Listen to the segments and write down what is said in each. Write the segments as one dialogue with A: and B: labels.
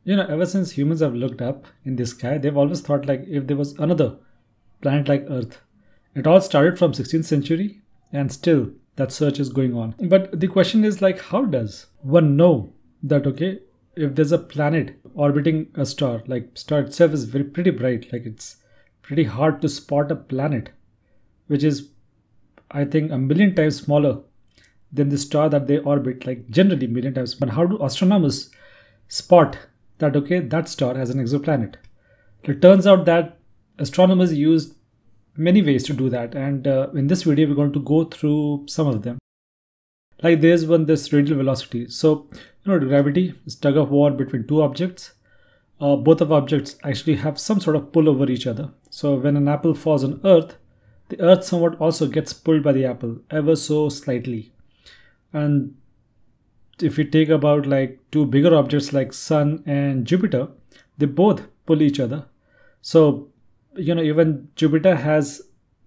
A: Ever since humans have looked up in the sky, they've always thought like if there was another planet like Earth. It all started from 16th century and still that search is going on. But the question is like, how does one know that, okay, if there's a planet orbiting a star, like star itself is pretty bright, like it's pretty hard to spot a planet, which is, I think, a million times smaller than the star that they orbit, like generally million times. But how do astronomers spot that, okay, that star has an exoplanet? It turns out that astronomers used many ways to do that, and in this video we're going to go through some of them. Like there's this radial velocity. So gravity is tug of war between two objects. Both of objects actually have some sort of pull over each other. So when an apple falls on Earth, the Earth somewhat also gets pulled by the apple, ever so slightly. And if you take about like two bigger objects like Sun and Jupiter, they both pull each other. So even Jupiter has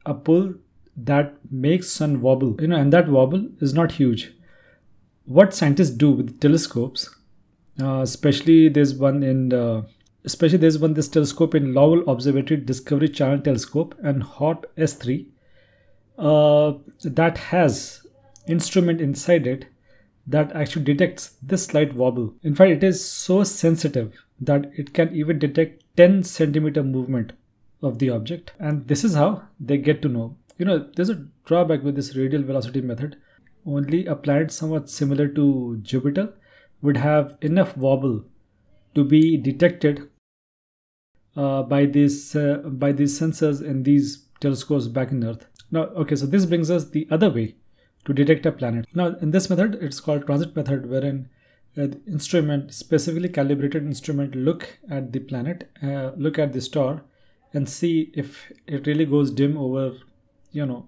A: a pull that makes Sun wobble, and that wobble is not huge. What scientists do with telescopes, especially there's this telescope in Lowell Observatory Discovery Channel Telescope and HOT S3, that has instrument inside it that actually detects this slight wobble. In fact, it is so sensitive that it can even detect 10 centimeter movement of the object, and this is how they get to know. There's a drawback with this radial velocity method. Only a planet somewhat similar to Jupiter would have enough wobble to be detected by these sensors in these telescopes back in Earth. Now, okay, so this brings us the other way to detect a planet. Now, in this method, it's called transit method, wherein the instrument, specifically calibrated instrument, look at the planet, look at the star, and see if it really goes dim over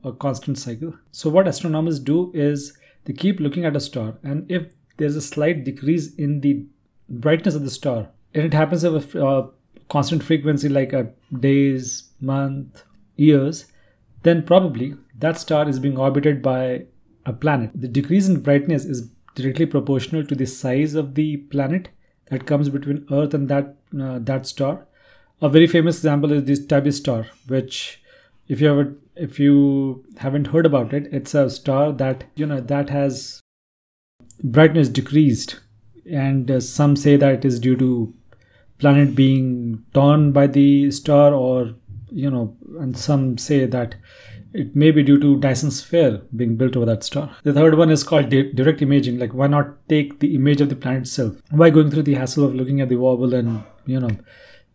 A: a constant cycle. So what astronomers do is they keep looking at a star, and if there's a slight decrease in the brightness of the star, and it happens with a constant frequency like days, month, years, then probably that star is being orbited by a planet. The decrease in brightness is directly proportional to the size of the planet that comes between Earth and that star. A very famous example is this Tabby star, which if you haven't heard about it, it's a star that that has brightness decreased, and some say that it is due to planet being torn by the star, or and some say that it may be due to Dyson sphere being built over that star. The third one is called direct imaging. Like, why not take the image of the planet itself? Why going through the hassle of looking at the wobble, and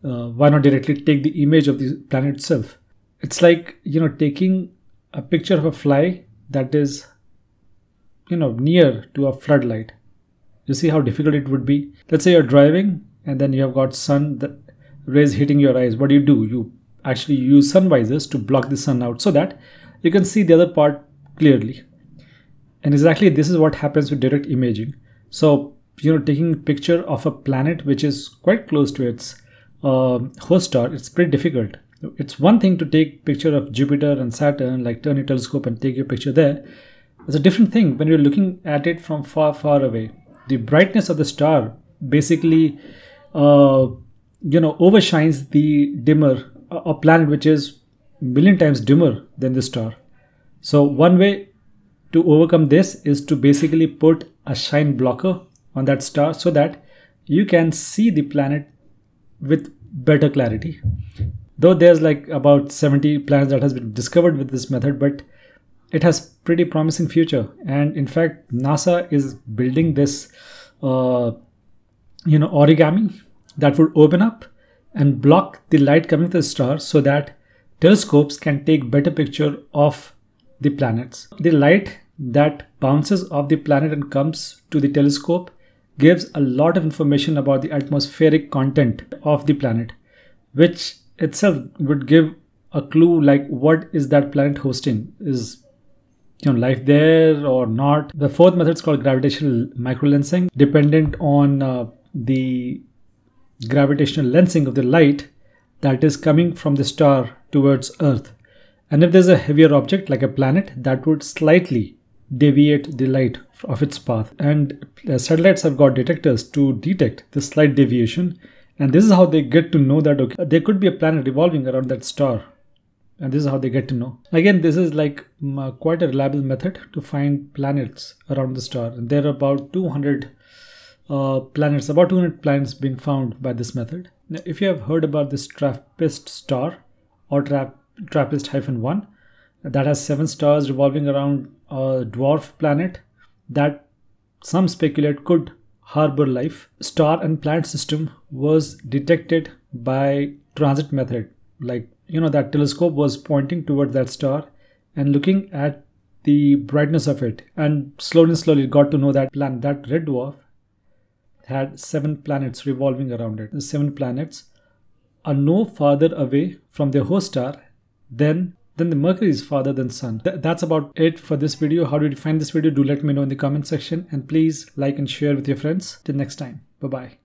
A: why not directly take the image of the planet itself? It's like taking a picture of a fly that is near to a floodlight. You see how difficult it would be? Let's say you're driving and then you have got sun rays hitting your eyes. What do? You actually use sun visors to block the sun out so that you can see the other part clearly. And exactly this is what happens with direct imaging. So taking a picture of a planet which is quite close to its host star, it's pretty difficult. It's one thing to take picture of Jupiter and Saturn, like turn your telescope and take your picture there. It's a different thing when you're looking at it from far, far away. The brightness of the star basically overshines the dimmer, a planet which is a million times dimmer than the star. So one way to overcome this is to basically put a shine blocker on that star so that you can see the planet with better clarity. Though there's like about 70 planets that has been discovered with this method, but it has pretty promising future. And in fact, NASA is building this origami that would open up and block the light coming to the star so that telescopes can take better picture of the planets. The light that bounces off the planet and comes to the telescope gives a lot of information about the atmospheric content of the planet, which itself would give a clue like what is that planet hosting. Is life there or not? The fourth method is called gravitational microlensing, dependent on the gravitational lensing of the light that is coming from the star towards Earth. And if there's a heavier object like a planet, that would slightly deviate the light of its path. And satellites have got detectors to detect the slight deviation. And this is how they get to know that, okay, there could be a planet revolving around that star. And this is how they get to know. Again, this is like quite a reliable method to find planets around the star. And there are about 200 planets being found by this method. Now, if you have heard about this TRAPPIST star or TRAPPIST-1, that has 7 stars revolving around a dwarf planet that some speculate could harbor life. Star and planet system was detected by transit method. Like, that telescope was pointing towards that star and looking at the brightness of it, and slowly got to know that that red dwarf had 7 planets revolving around it. The 7 planets are no farther away from their host star than the Mercury is farther than Sun. That's about it for this video. How did you find this video? Do let me know in the comment section, and please like and share with your friends. Till next time, bye bye.